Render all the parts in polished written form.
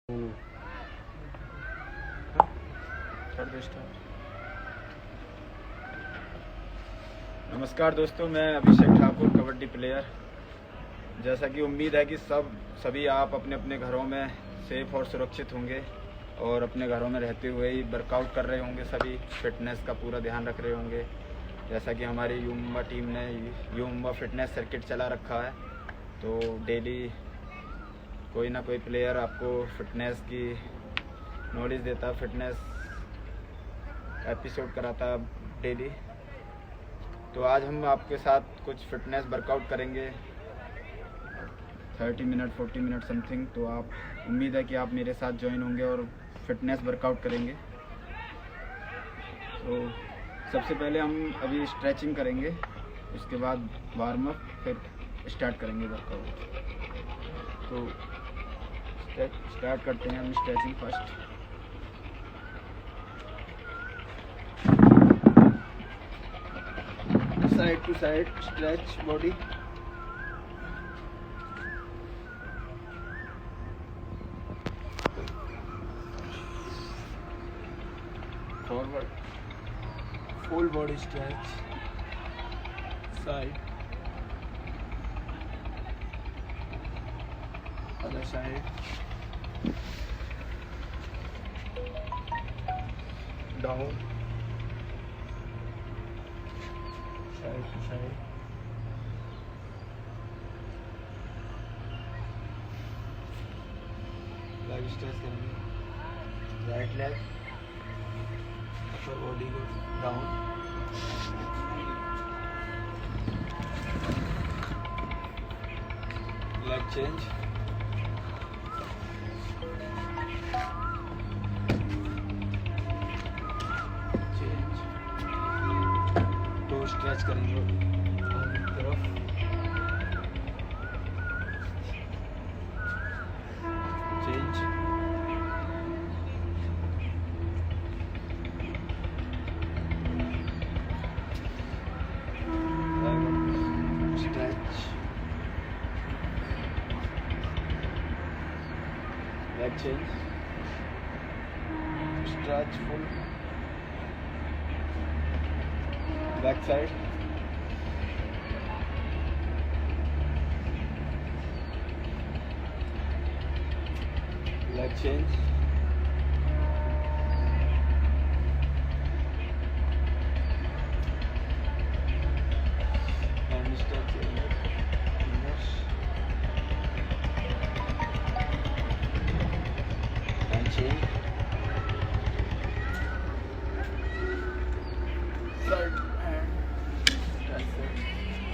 नमस्कार दोस्तों, मैं अभिषेक ठाकुर, कबड्डी प्लेयर। जैसा कि उम्मीद है कि सभी आप अपने अपने घरों में सेफ और सुरक्षित होंगे और अपने घरों में रहते हुए ही वर्कआउट कर रहे होंगे। सभी फिटनेस का पूरा ध्यान रख रहे होंगे। जैसा कि हमारी युवा टीम ने युवा फिटनेस सर्किट चला रखा है, तो डेली कोई ना कोई प्लेयर आपको फिटनेस की नॉलेज देता, फिटनेस एपिसोड कराता डेली। तो आज हम आपके साथ कुछ फिटनेस वर्कआउट करेंगे 30 मिनट 40 मिनट समथिंग। तो आप उम्मीद है कि आप मेरे साथ ज्वाइन होंगे और फिटनेस वर्कआउट करेंगे। तो सबसे पहले हम अभी स्ट्रेचिंग करेंगे, उसके बाद वार्म अप, फिर स्टार्ट करेंगे वर्कआउट। तो स्टार्ट करते हैं हम stretching first. Side to side stretch body. Forward, full body stretch, side, other side, down, side to side, leg stretch करेंगे। राइट लेग, अपर बॉडी को डाउन, लेग चेंज, स्ट्रेच करेंगे आगे की तरफ, change, stretch, leg change, stretch full, back side, leg change, and stretch, and change, side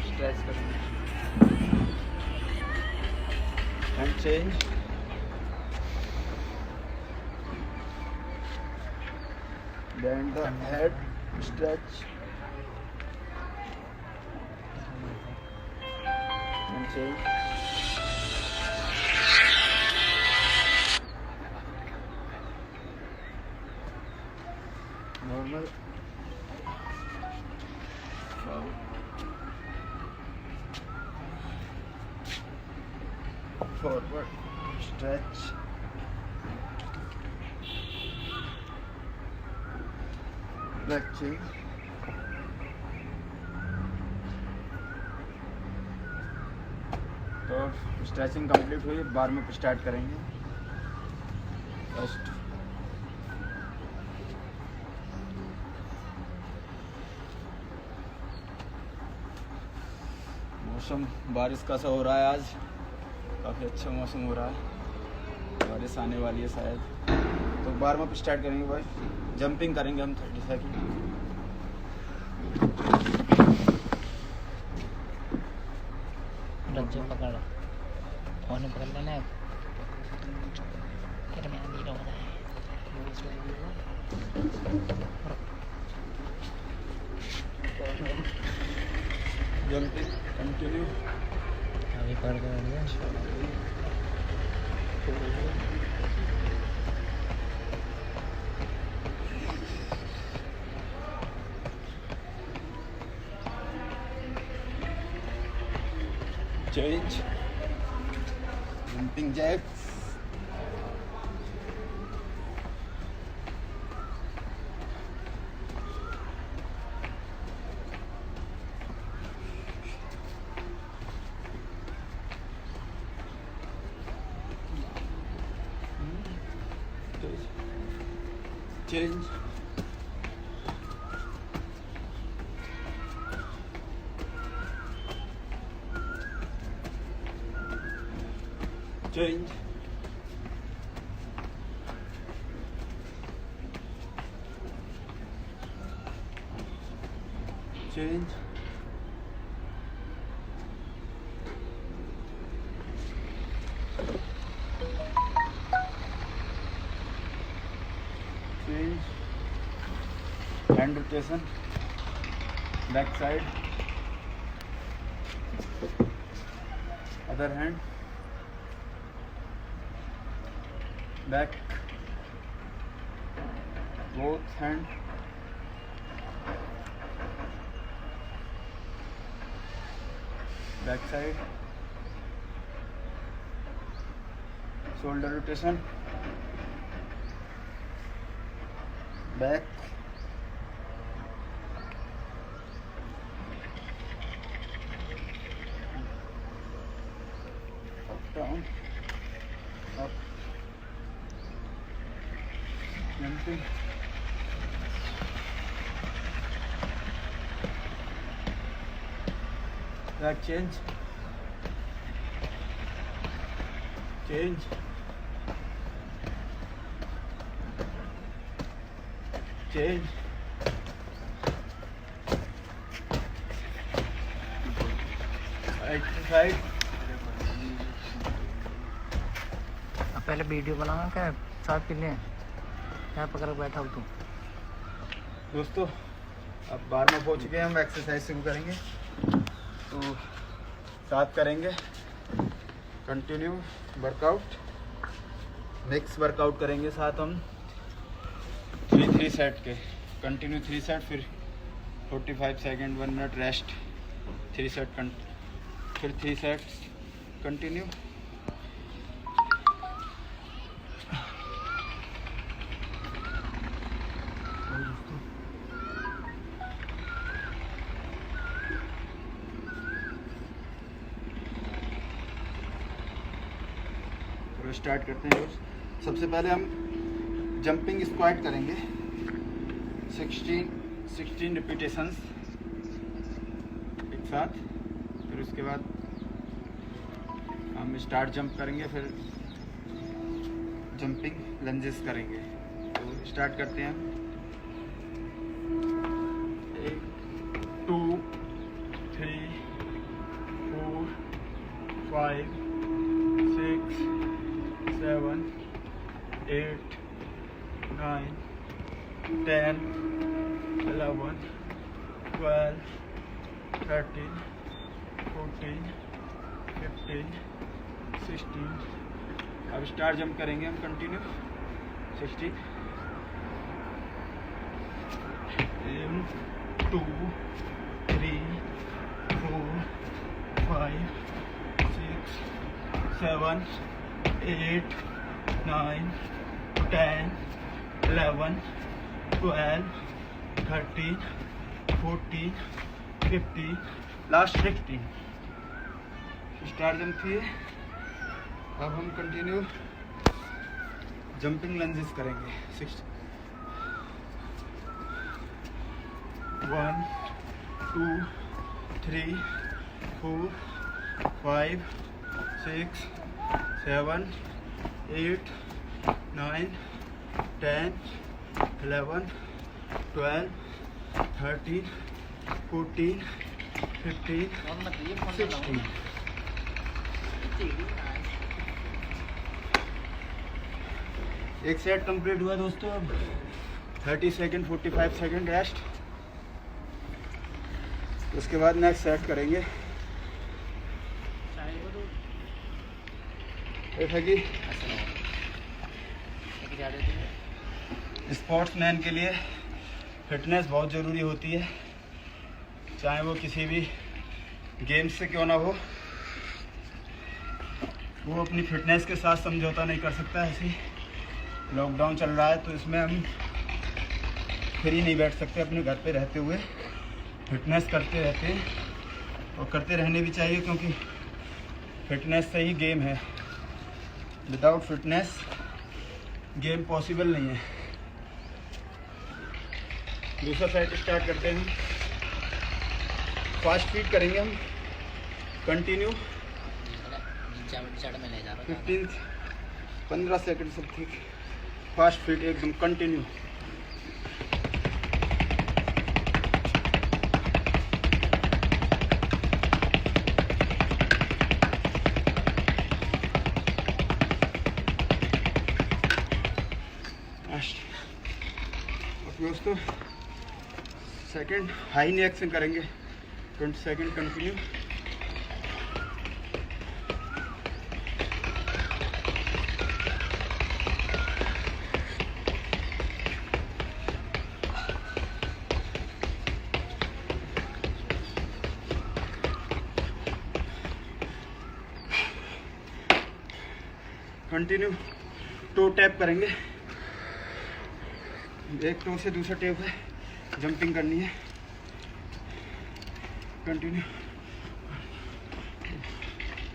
stretch करेंगे and change, then the head stretch and change, normal, forward, stretch, back change, तो stretching complete हुई। Warm up start करेंगे। First मौसम बारिश का सा हो रहा है, आज काफ़ी अच्छा मौसम हो रहा है, बारिश आने वाली है शायद। तो वार्म अप स्टार्ट करेंगे भाई। जंपिंग करेंगे हम 30 सेकंड। रज्जू पकड़, फोन पकड़ लेना, फिर मैं अभी रोक रहा है। जंपिंग कंटिन्यू, अभी पकड़ के change, jumping jacks, change, change, change, change, hand rotation, back side, other hand, back, both hand, back side, shoulder rotation, back, up, down, up, jumping, back change, change, change, right to side, अब पहले video बनाना क्या साथ P लें, क्या पकड़ के बैठा हो तू। दोस्तों अब बार में पहुंच गए, हम एक्सरसाइज शुरू करेंगे तो साथ करेंगे कंटिन्यू वर्कआउट। नेक्स्ट वर्कआउट करेंगे साथ हम 3 सेट के, कंटिन्यू 3 सेट, फिर 45 सेकंड 1 मिनट रेस्ट, 3 सेट फिर 3 सेट कंटिन्यू। स्टार्ट करते हैं दोस्त। सबसे पहले हम जंपिंग स्क्वाट करेंगे 16 रिपीटेशंस एक साथ, फिर उसके बाद हम स्टार्ट जंप करेंगे, फिर जंपिंग लंजेस करेंगे। तो स्टार्ट करते हैं। 1 2 3 4 5 6 7 8 9 10 11 12 13 14 15 16। अब स्टार जंप करेंगे हम कंटिन्यू 16 1 2 3 4 5 6 7 8 9 10 11 12 13 14 15 लास्ट 16। स्टार जंप किए। अब हम कंटिन्यू जंपिंग लंजेस करेंगे 1 2 3 4 5 6 7 8 9 10 11 12 13 14 15 16। एक सेट कंप्लीट हुआ दोस्तों। अब 30 सेकंड 45 सेकंड रेस्ट, उसके बाद नेक्स्ट सेट करेंगे। जैसा कि स्पोर्ट्समैन के लिए फिटनेस बहुत ज़रूरी होती है, चाहे वो किसी भी गेम्स से क्यों ना हो, वो अपनी फिटनेस के साथ समझौता नहीं कर सकता। ऐसे लॉकडाउन चल रहा है तो इसमें हम फ्री नहीं बैठ सकते, अपने घर पे रहते हुए फिटनेस करते रहते हैं और करते रहने भी चाहिए, क्योंकि फिटनेस से ही गेम है। विदाउट फिटनेस गेम पॉसिबल नहीं है। दूसरा सेट स्टार्ट करते हैं। फास्ट फीट करेंगे हम, कंटिन्यू 15 सेकंड सब ठीक। फास्ट फीट एकदम कंटिन्यू। दोस्तों सेकंड हाई नी एक्शन करेंगे 20 second continue. Continue toe tap करेंगे, एक टो से दूसरा टेप है, जंपिंग करनी है। कंटिन्यू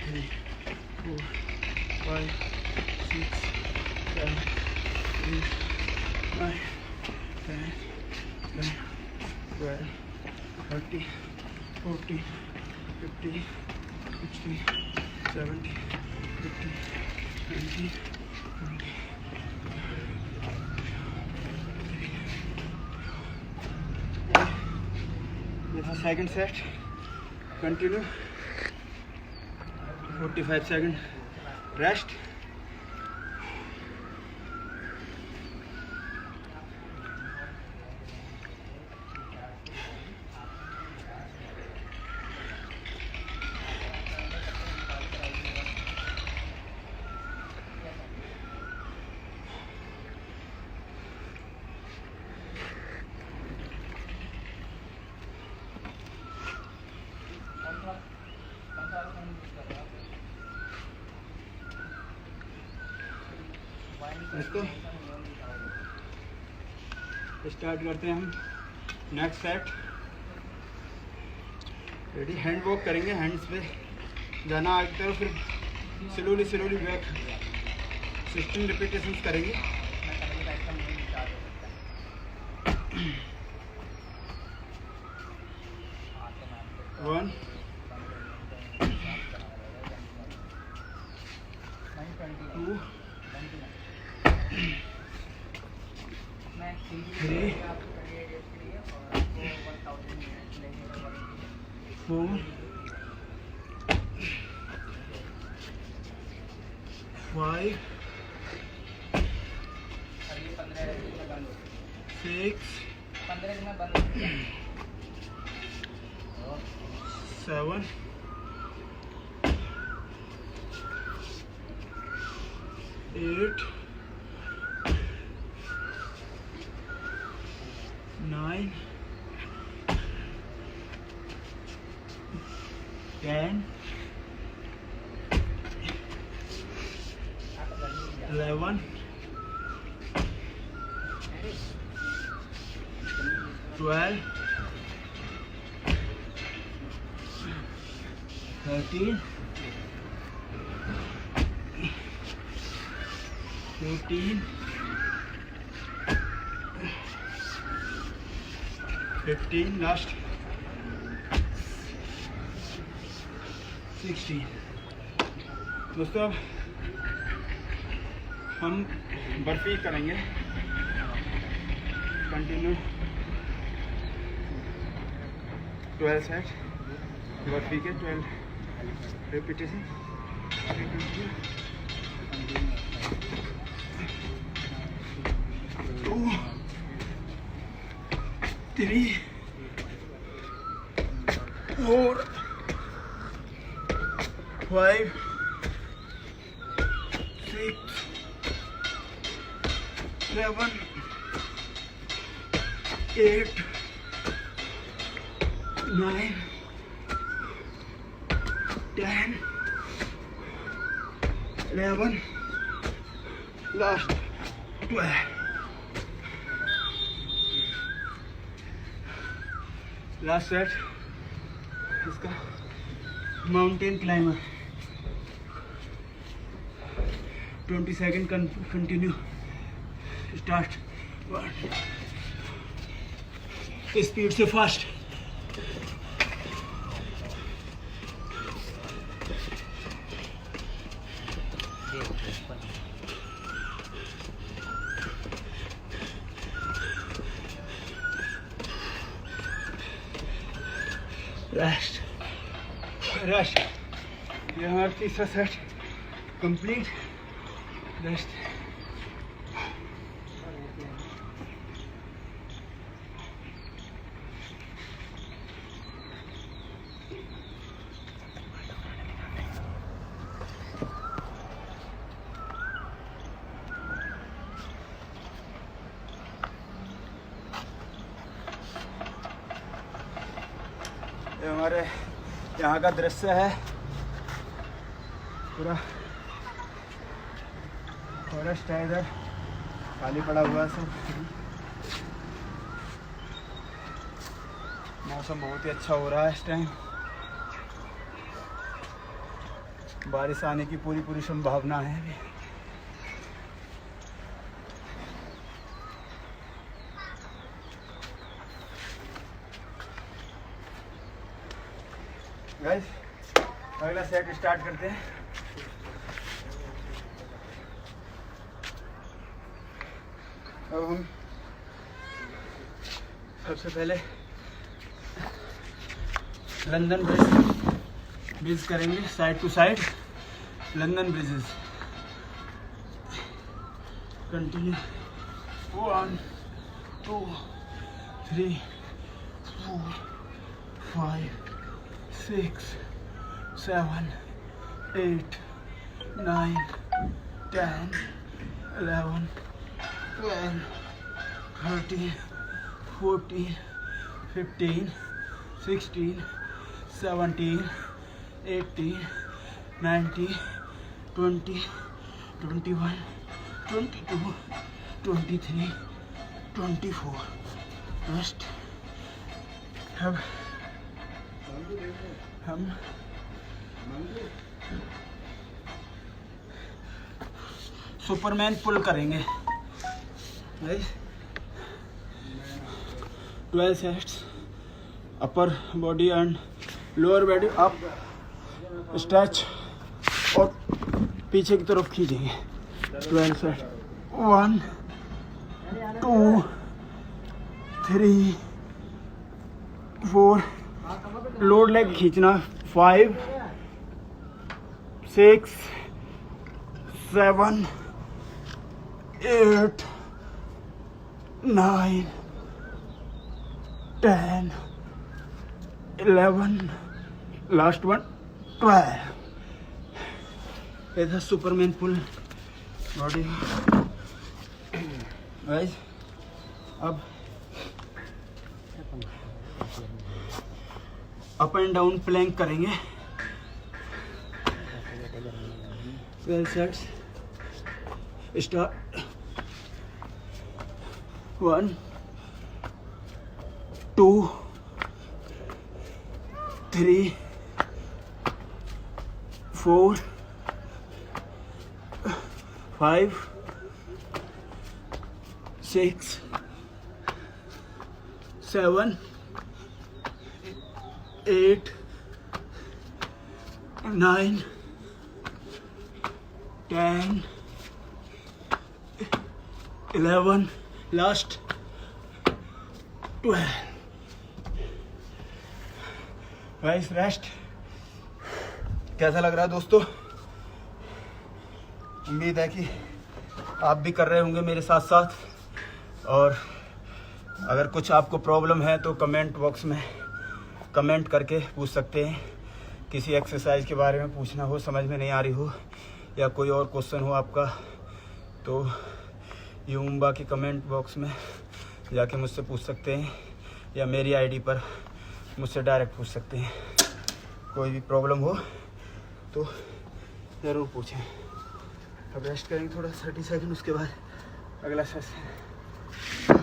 3 4 5 6 7 8 9 10 11 12 13 14 15 16 17 18 19 20। ये था second set. Continue 45 second rest. इसको स्टार्ट करते हैं हम next set. Ready, hand walk करेंगे, हैंड्स पे जाना आगे की तरफ, फिर स्लोली स्लोली बैक। 16 रिपीटेशंस करेंगे। 1 2 3 4 5 6 7 8 9 10 11 12 13 14 15 लास्ट 16। दोस्तों अब हम बर्फी करेंगे। कंटिन्यू 12 सेट बर्फी के 12 रिपीटेशन। 2 3 4 5 6 7 8 9 10 11 लास्ट 12। लास्ट सेट इसका mountain climber. 20 second continue start. 1 speed से फास्ट। Rest rest. ये हमारा तीसरा सेट कंप्लीट। रेस्ट। ये हमारे यहाँ का दृश्य है, पूरा फॉरेस्ट है, इधर खाली पड़ा हुआ है सब। मौसम बहुत ही अच्छा हो रहा है इस टाइम, बारिश आने की पूरी संभावना है अभी। गाइस अगला सेट स्टार्ट करते हैं। अब हम सबसे पहले लंदन ब्रिज करेंगे, side to side London bridges. Continue 1 2 3 4 5 6 7 8 9 10 11 12 13 14 15 16 17 18 19 20 21 22 23 24। Rest. अब हम सुपरमैन पुल करेंगे। 12 sets, upper body and lower body up, stretch और पीछे की तरफ खींचेंगे। 12 सेट। 1 2 3 4, लोड लेग खींचना। 5 6 7 8 9 10 11, लास्ट वन 12। ये था सुपरमैन पुल बॉडी। गाइस अब अप एंड डाउन प्लैंक करेंगे। 12 sets start. 1 2 3 4 5 6 7 8 9 10 11, last 12। Guys rest. कैसा लग रहा है दोस्तों? उम्मीद है कि आप भी कर रहे होंगे मेरे साथ साथ। और अगर कुछ आपको प्रॉब्लम है तो कमेंट बॉक्स में कमेंट करके पूछ सकते हैं। किसी एक्सरसाइज के बारे में पूछना हो, समझ में नहीं आ रही हो, या कोई और क्वेश्चन हो आपका, तो यूम्बा की कमेंट बॉक्स में जाके मुझसे पूछ सकते हैं, या मेरी आईडी पर मुझसे डायरेक्ट पूछ सकते हैं। कोई भी प्रॉब्लम हो तो ज़रूर पूछें। अब रेस्ट करेंगे थोड़ा 30 सेकंड, उसके बाद अगला सेशन।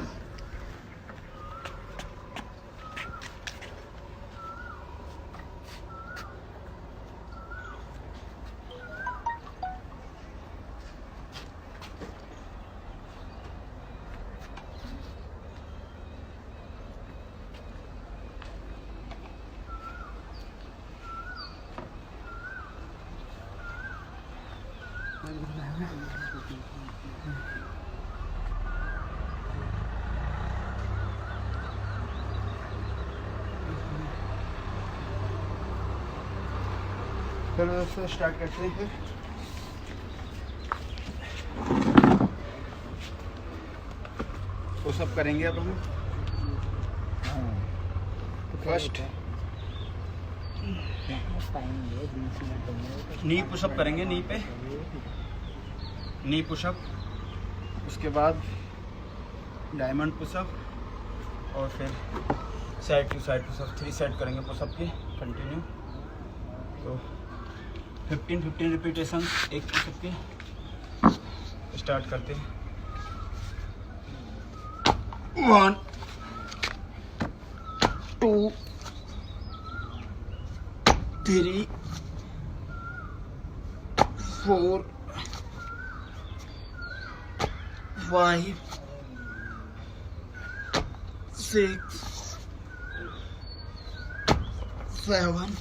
चलो दोस्तों स्टार्ट करते हैं फिर। पुशअप करेंगे अब हम। फर्स्ट नी पुशअप करेंगे, नी पे नी पुशअप, उसके बाद डायमंड पुशअप और फिर side to side pushup. 3 set करेंगे पुशअप के कंटिन्यू। तो 15 रिपीटेशन एक पुशअप के। स्टार्ट करते हैं। 1 2 3 4 5 6 7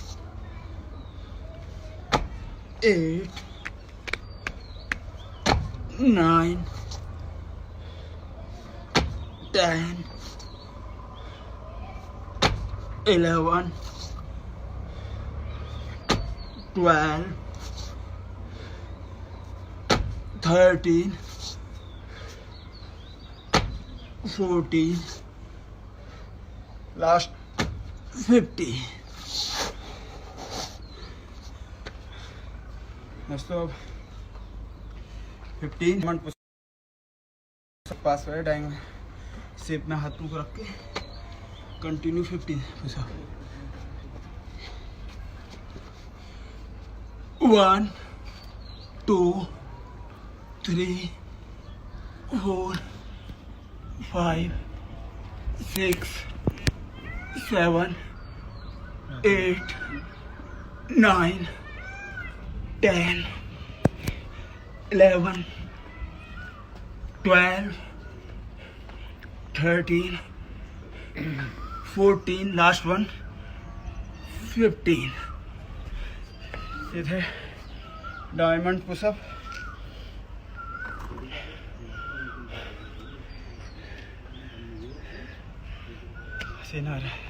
8 9 10 11 12 13 14 लास्ट 50। दोस्तों 15 मिनट पास हुआ डाइंग शेप में हाथों को रख के कंटिन्यू 15 पुशअप। 1 2 3 4 5 6 7 8 9 10 11 12 13 14 last one 15। इधर डायमंड पुशअप। पसीना आ रहा है।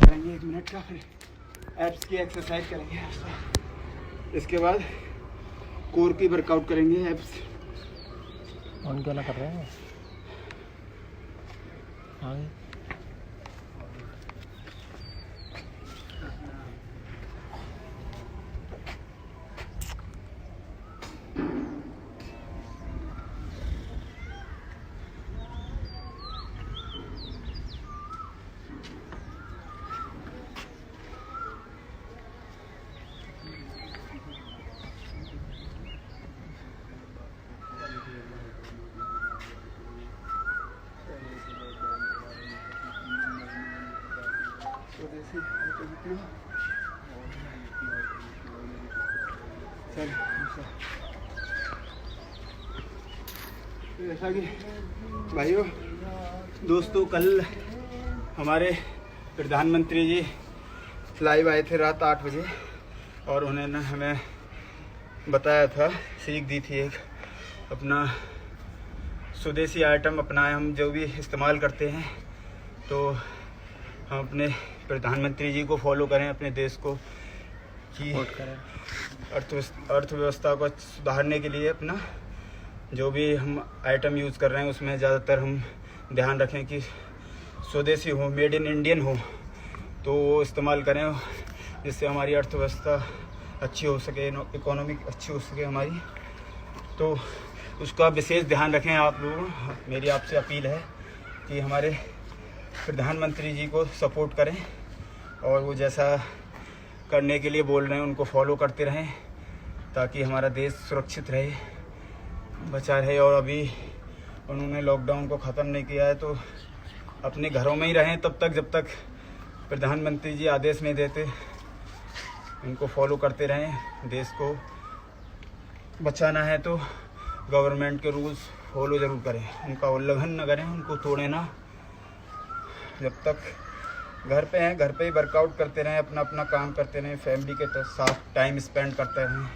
करेंगे 1 मिनट का, फिर एब्स की एक्सरसाइज करेंगे। इसके बाद कोर की वर्कआउट करेंगे एब्स। उनके वाला कर रहे हैं आगे। जैसा कि भाइयों दोस्तों, कल हमारे प्रधानमंत्री जी लाइव आए थे रात 8 बजे और उन्होंने हमें बताया था, सीख दी थी एक अपना स्वदेशी आइटम अपनाए हम जो भी इस्तेमाल करते हैं, तो हम अपने प्रधानमंत्री जी को फॉलो करें, अपने देश को कि अर्थव्यवस्था को सुधारने के लिए अपना जो भी हम आइटम यूज़ कर रहे हैं उसमें ज़्यादातर हम ध्यान रखें कि स्वदेशी हो, मेड इन इंडियन हो, तो वो इस्तेमाल करें, जिससे हमारी अर्थव्यवस्था अच्छी हो सके, इकोनॉमिक अच्छी हो सके हमारी। तो उसका विशेष ध्यान रखें आप लोग। मेरी आपसे अपील है कि हमारे प्रधानमंत्री जी को सपोर्ट करें और वो जैसा करने के लिए बोल रहे हैं उनको फॉलो करते रहें, ताकि हमारा देश सुरक्षित रहे, बचा रहे। और अभी उन्होंने लॉकडाउन को ख़त्म नहीं किया है, तो अपने घरों में ही रहें तब तक जब तक प्रधानमंत्री जी आदेश नहीं देते। उनको फॉलो करते रहें। देश को बचाना है तो गवर्नमेंट के रूल्स फॉलो ज़रूर करें, उनका उल्लंघन न करें, उनको तोड़ें ना। जब तक घर पे हैं, घर पे ही वर्कआउट करते रहें, अपना अपना काम करते रहें, फैमिली के साथ टाइम स्पेंड करते रहें,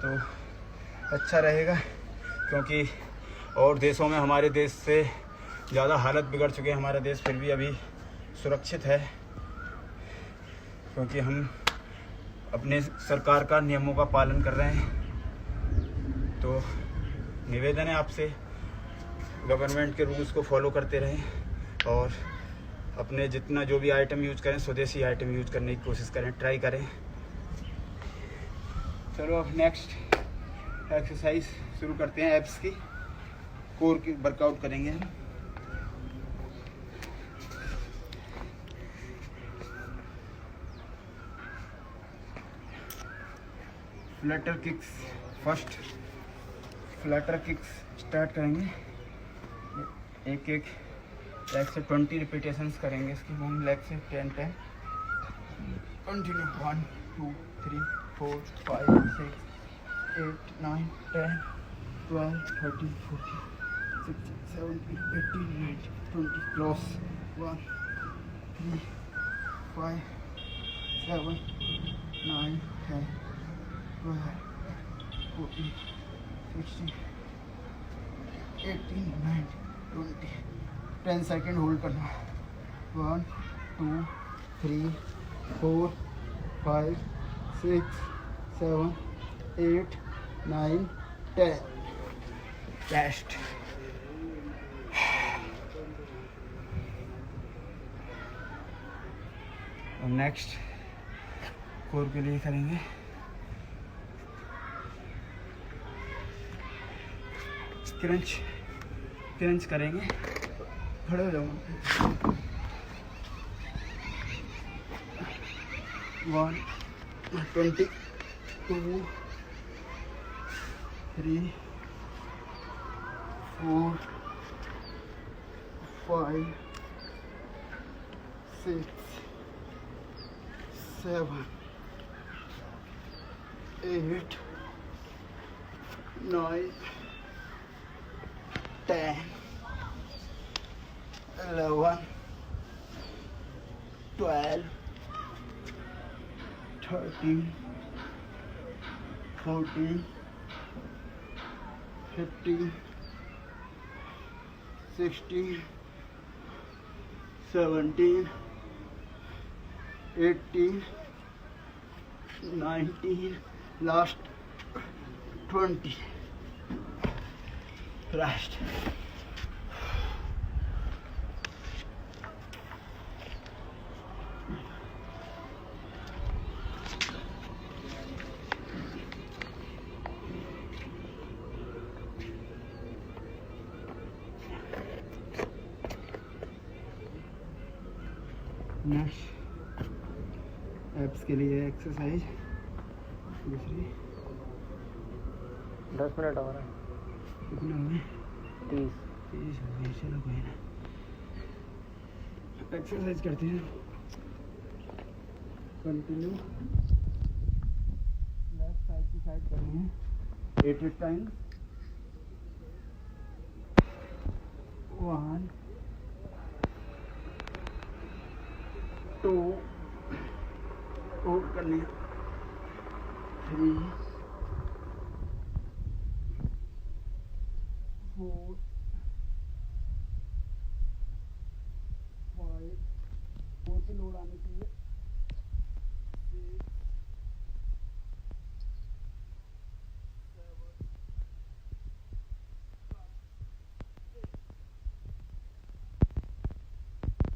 तो अच्छा रहेगा। क्योंकि और देशों में हमारे देश से ज़्यादा हालत बिगड़ चुके हैं, हमारा देश फिर भी अभी सुरक्षित है, क्योंकि हम अपने सरकार का नियमों का पालन कर रहे हैं। तो निवेदन है आपसे, गवर्नमेंट के रूल्स को फॉलो करते रहें और अपने जितना जो भी आइटम यूज़ करें, स्वदेशी आइटम यूज़ करने की कोशिश करें, ट्राई करें। चलो अब नेक्स्ट एक्सरसाइज शुरू करते हैं। एब्स की कोर की वर्कआउट करेंगे हम। Flutter kicks, first Flutter kicks start करेंगे। एक एक लेग से 20 रिपीटेशंस करेंगे इसकी, वन लेग से 10 कंटिन्यू। 1 2 3 4 5 6 8 9 10 12 13 14 16 17 18 19 20 क्रॉस 1 3 5 7 9 10 12 14 16 18 19 20 10 सेकेंड होल्ड करना। 1 2 3 4 5 6 7 8 9 10 रेस्ट। और नेक्स्ट कोर के लिए करेंगे क्रंच। क्रंच करेंगे, खड़े हो जाओ। 1 20 2 3 4 5 6 7 8 9 10 11 12 13 14 15 16 17 18 19 last 20 rest। नेक्स्ट एब्स के लिए एक्सरसाइज दूसरी। 10 मिनट और है। कितना हुए? 30। चलो कोई ना, एक्सरसाइज करते हैं continue. Left side to side करनी है 8 टाइम्स। 1 2 होल्ड करनी है, 3 4 5 4 पे लोड आने चाहिए, 6 7 8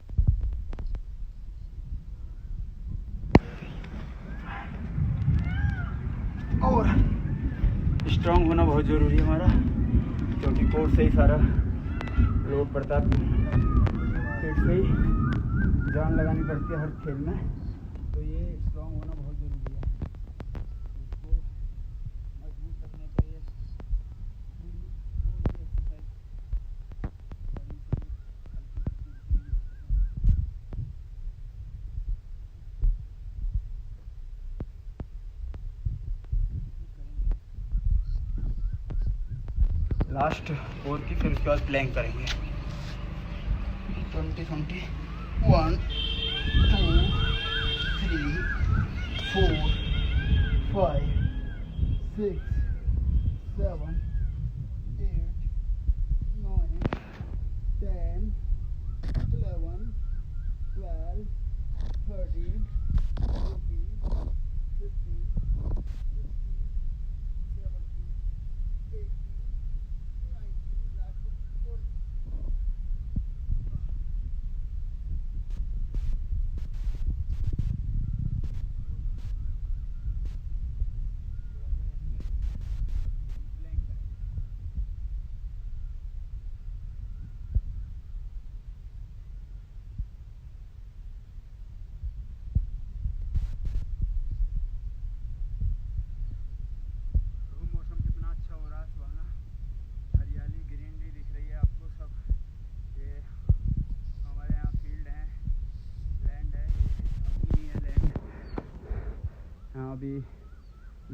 स्ट्रांग होना बहुत ज़रूरी है हमारा, क्योंकि कोर से ही सारा लोड पड़ता है, पेट से ही जान लगानी पड़ती है हर खेल में। तो ये स्ट्रांग होना बहुत ज़रूरी है। इसको मजबूत रखने के लिए लास्ट 4 की, फिर उसके बाद प्लैंक करेंगे। 20 20 1 2 3 4 5 6 7 8 9 10 11 12 13 14 15 अभी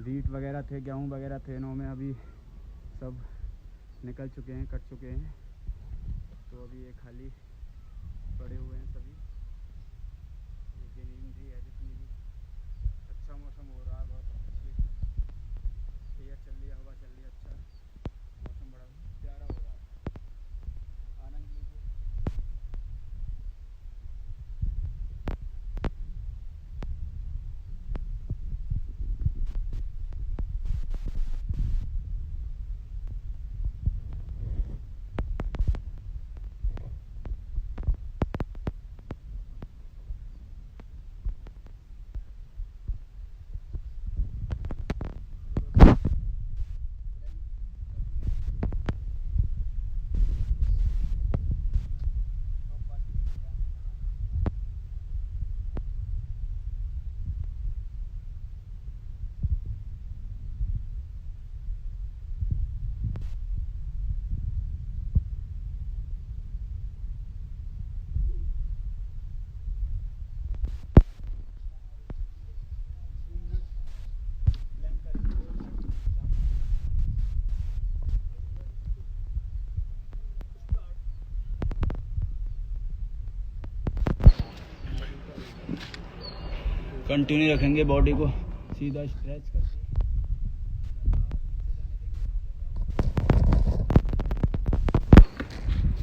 वीट वगैरह थे, गेहूँ वगैरह थे इनों में, अभी सब निकल चुके हैं, कट चुके हैं। तो अभी ये खाली पड़े हुए हैं सभी। ये ग्रीनरी है जितनी भी, अच्छा मौसम हो रहा है, बहुत अच्छी एयर चल रही है, हवा चल रही है, अच्छा मौसम बड़ा प्यारा हो रहा है, आनंद लीजिए। कंटिन्यू रखेंगे बॉडी को सीधा स्ट्रेच करके,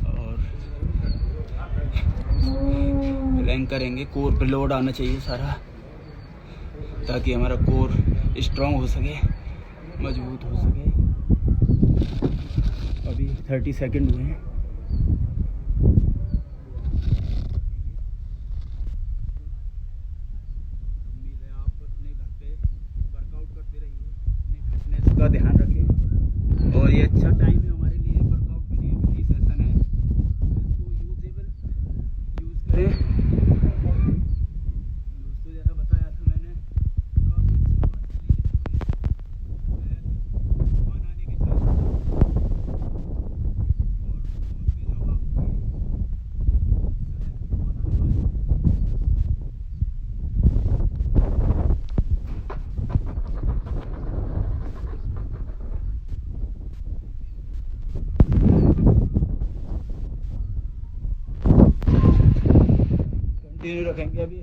और प्लैंक करेंगे। कोर पे लोड आना चाहिए सारा, ताकि हमारा कोर स्ट्रांग हो सके, मजबूत हो सके। अभी 30 सेकंड हुए हैं। का ध्यान रखें, और ये अच्छा टाइम है हमारे लिए वर्कआउट के लिए, फ्री सेशन है, इसको यूजेबल यूज़ करें। दोस्तों जैसा बताया था मैंने, काफ़ी अच्छी हवा चली है, आने के साथ कंटिन्यू रखेंगे अभी।